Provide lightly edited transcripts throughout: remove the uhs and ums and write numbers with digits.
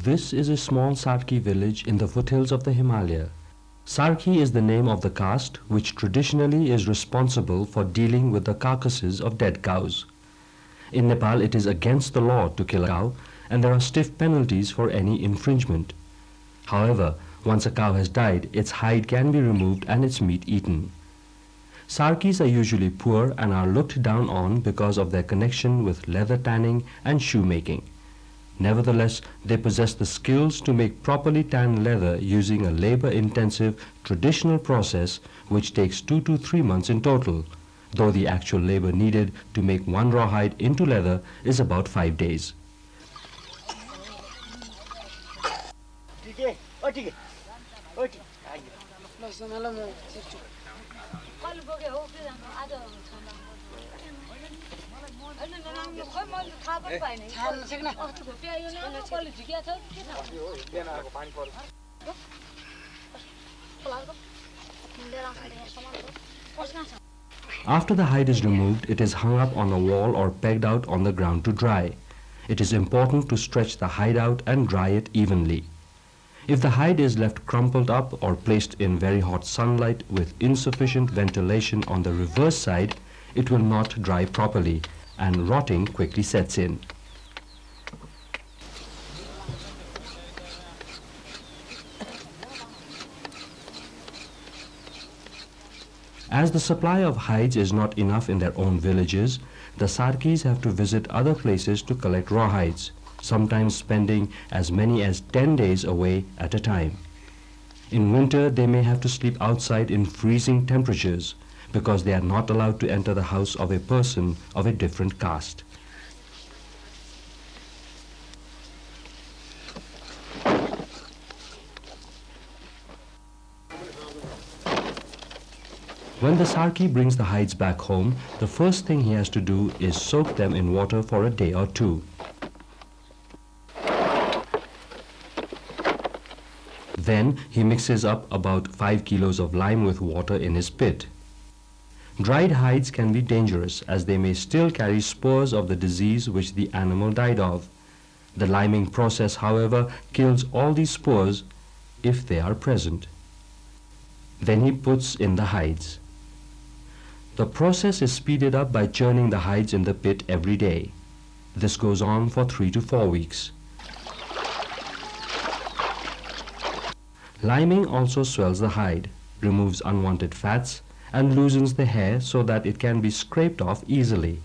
This is a small Sarki village in the foothills of the Himalaya. Sarki is the name of the caste which traditionally is responsible for dealing with the carcasses of dead cows. In Nepal, it is against the law to kill a cow, and there are stiff penalties for any infringement. However, once a cow has died, its hide can be removed and its meat eaten. Sarkis are usually poor and are looked down on because of their connection with leather tanning and shoemaking. Nevertheless, they possess the skills to make properly tanned leather using a labor-intensive traditional process which takes 2 to 3 months in total, though the actual labor needed to make one rawhide into leather is about 5 days. After the hide is removed, it is hung up on a wall or pegged out on the ground to dry. It is important to stretch the hide out and dry it evenly. If the hide is left crumpled up or placed in very hot sunlight with insufficient ventilation on the reverse side, it will not dry properly and rotting quickly sets in. As the supply of hides is not enough in their own villages, the Sarkis have to visit other places to collect rawhides, sometimes spending as many as 10 days away at a time. In winter, they may have to sleep outside in freezing temperatures because they are not allowed to enter the house of a person of a different caste. When the Sarki brings the hides back home, the first thing he has to do is soak them in water for a day or two. Then he mixes up about 5 kilos of lime with water in his pit. Dried hides can be dangerous as they may still carry spores of the disease which the animal died of. The liming process, however, kills all these spores if they are present. Then he puts in the hides. The process is speeded up by churning the hides in the pit every day. This goes on for 3 to 4 weeks. Liming also swells the hide, removes unwanted fats, and loosens the hair so that it can be scraped off easily.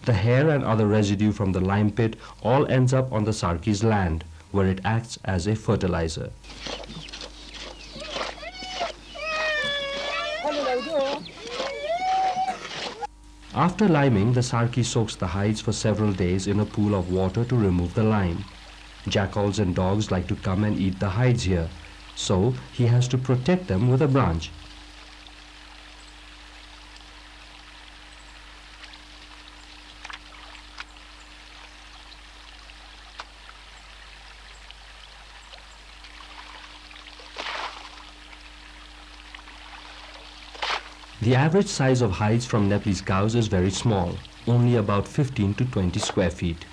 The hair and other residue from the lime pit all ends up on the Sarki's land, where it acts as a fertilizer. After liming, the Sarki soaks the hides for several days in a pool of water to remove the lime. Jackals and dogs like to come and eat the hides here, so he has to protect them with a branch. The average size of hides from Nepalese cows is very small, only about 15 to 20 square feet.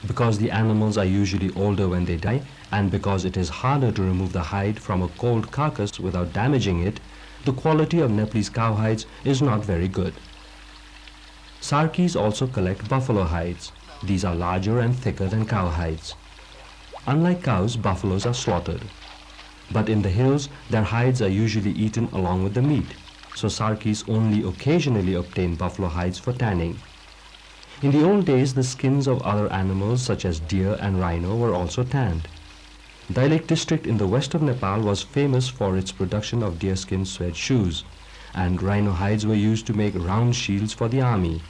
Because the animals are usually older when they die, and because it is harder to remove the hide from a cold carcass without damaging it, the quality of Nepalese cow hides is not very good. Sarkis also collect buffalo hides. These are larger and thicker than cow hides. Unlike cows, buffaloes are slaughtered. But in the hills, their hides are usually eaten along with the meat, so Sarkis only occasionally obtain buffalo hides for tanning. In the old days, the skins of other animals such as deer and rhino were also tanned. Dailek district in the west of Nepal was famous for its production of deerskin suede shoes, and rhino hides were used to make round shields for the army.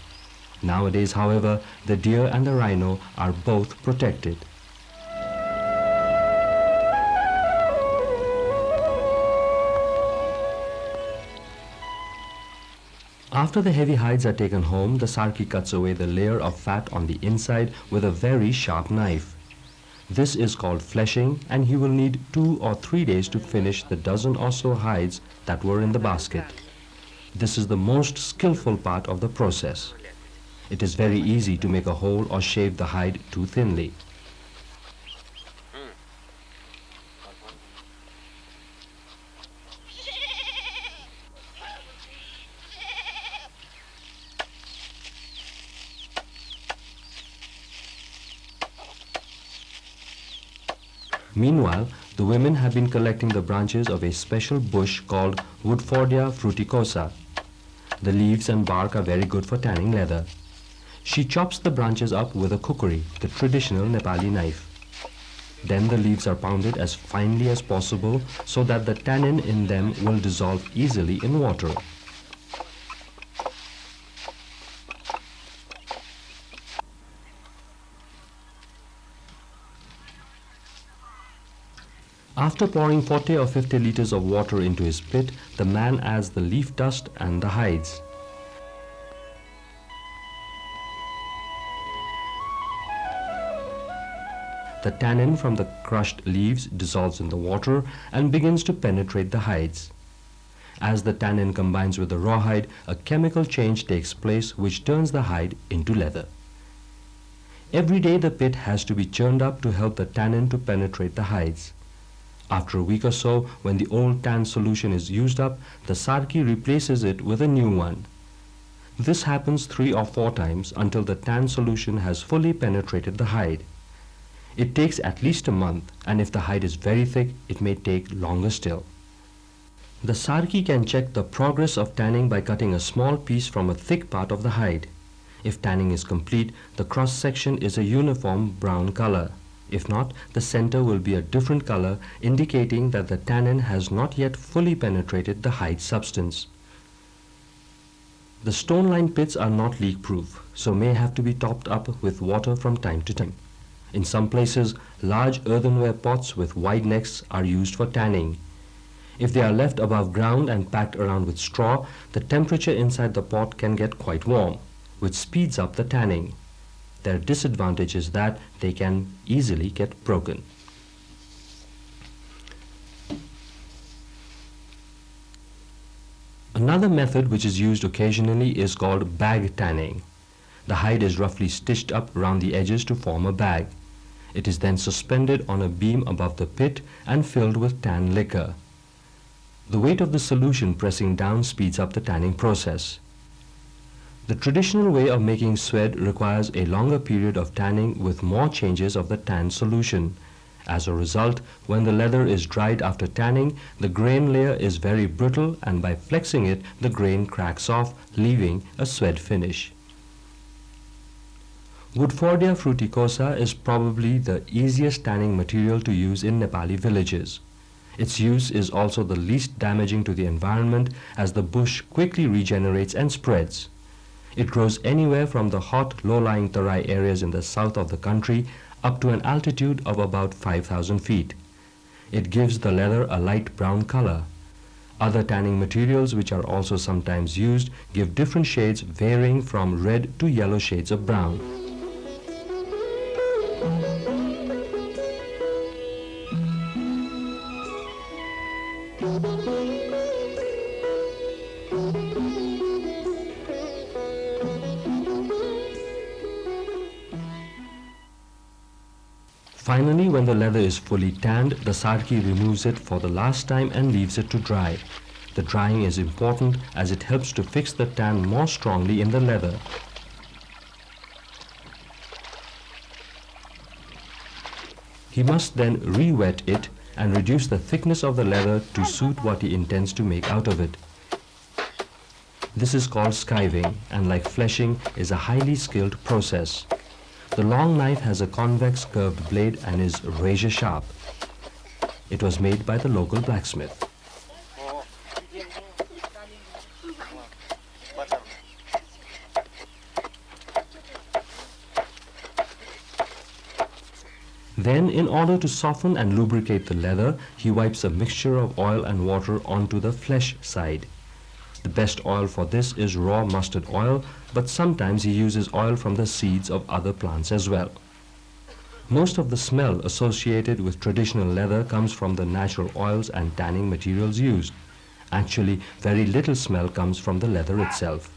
Nowadays, however, the deer and the rhino are both protected. After the heavy hides are taken home, the Sarki cuts away the layer of fat on the inside with a very sharp knife. This is called fleshing, and he will need 2 or 3 days to finish the dozen or so hides that were in the basket. This is the most skillful part of the process. It is very easy to make a hole or shave the hide too thinly. Meanwhile, the women have been collecting the branches of a special bush called Woodfordia fruticosa. The leaves and bark are very good for tanning leather. She chops the branches up with a kukri, the traditional Nepali knife. Then the leaves are pounded as finely as possible so that the tannin in them will dissolve easily in water. After pouring 40 or 50 liters of water into his pit, the man adds the leaf dust and the hides. The tannin from the crushed leaves dissolves in the water and begins to penetrate the hides. As the tannin combines with the rawhide, a chemical change takes place which turns the hide into leather. Every day the pit has to be churned up to help the tannin to penetrate the hides. After a week or so, when the old tan solution is used up, the Sarki replaces it with a new one. This happens 3 or 4 times until the tan solution has fully penetrated the hide. It takes at least a month, and if the hide is very thick, it may take longer still. The Sarki can check the progress of tanning by cutting a small piece from a thick part of the hide. If tanning is complete, the cross section is a uniform brown color. If not, the center will be a different color, indicating that the tannin has not yet fully penetrated the hide substance. The stone-lined pits are not leak-proof, so may have to be topped up with water from time to time. In some places, large earthenware pots with wide necks are used for tanning. If they are left above ground and packed around with straw, the temperature inside the pot can get quite warm, which speeds up the tanning. Their disadvantage is that they can easily get broken. Another method which is used occasionally is called bag tanning. The hide is roughly stitched up around the edges to form a bag. It is then suspended on a beam above the pit and filled with tan liquor. The weight of the solution pressing down speeds up the tanning process. The traditional way of making suede requires a longer period of tanning with more changes of the tan solution. As a result, when the leather is dried after tanning, the grain layer is very brittle, and by flexing it, the grain cracks off, leaving a suede finish. Woodfordia fruticosa is probably the easiest tanning material to use in Nepali villages. Its use is also the least damaging to the environment, as the bush quickly regenerates and spreads. It grows anywhere from the hot, low-lying Tarai areas in the south of the country up to an altitude of about 5,000 feet. It gives the leather a light brown color. Other tanning materials which are also sometimes used give different shades varying from red to yellow shades of brown. Finally, when the leather is fully tanned, the sarki removes it for the last time and leaves it to dry. The drying is important as it helps to fix the tan more strongly in the leather. He must then re-wet it and reduce the thickness of the leather to suit what he intends to make out of it. This is called skiving, and like fleshing is a highly skilled process. The long knife has a convex curved blade and is razor sharp. It was made by the local blacksmith. Then, in order to soften and lubricate the leather, he wipes a mixture of oil and water onto the flesh side. The best oil for this is raw mustard oil, but sometimes he uses oil from the seeds of other plants as well. Most of the smell associated with traditional leather comes from the natural oils and tanning materials used. Actually, very little smell comes from the leather itself.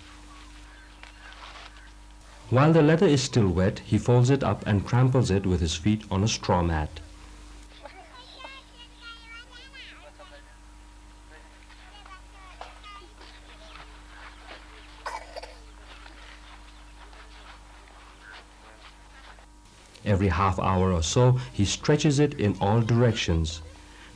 While the leather is still wet, he folds it up and tramples it with his feet on a straw mat. Every half hour or so, he stretches it in all directions.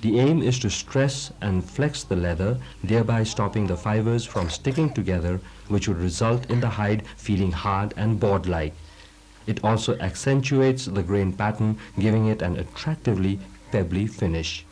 The aim is to stress and flex the leather, thereby stopping the fibers from sticking together, which would result in the hide feeling hard and board-like. It also accentuates the grain pattern, giving it an attractively pebbly finish.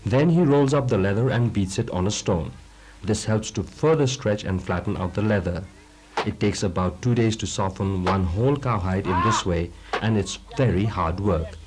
Then he rolls up the leather and beats it on a stone. This helps to further stretch and flatten out the leather. It takes about 2 days to soften one whole cowhide in this way, and it's very hard work.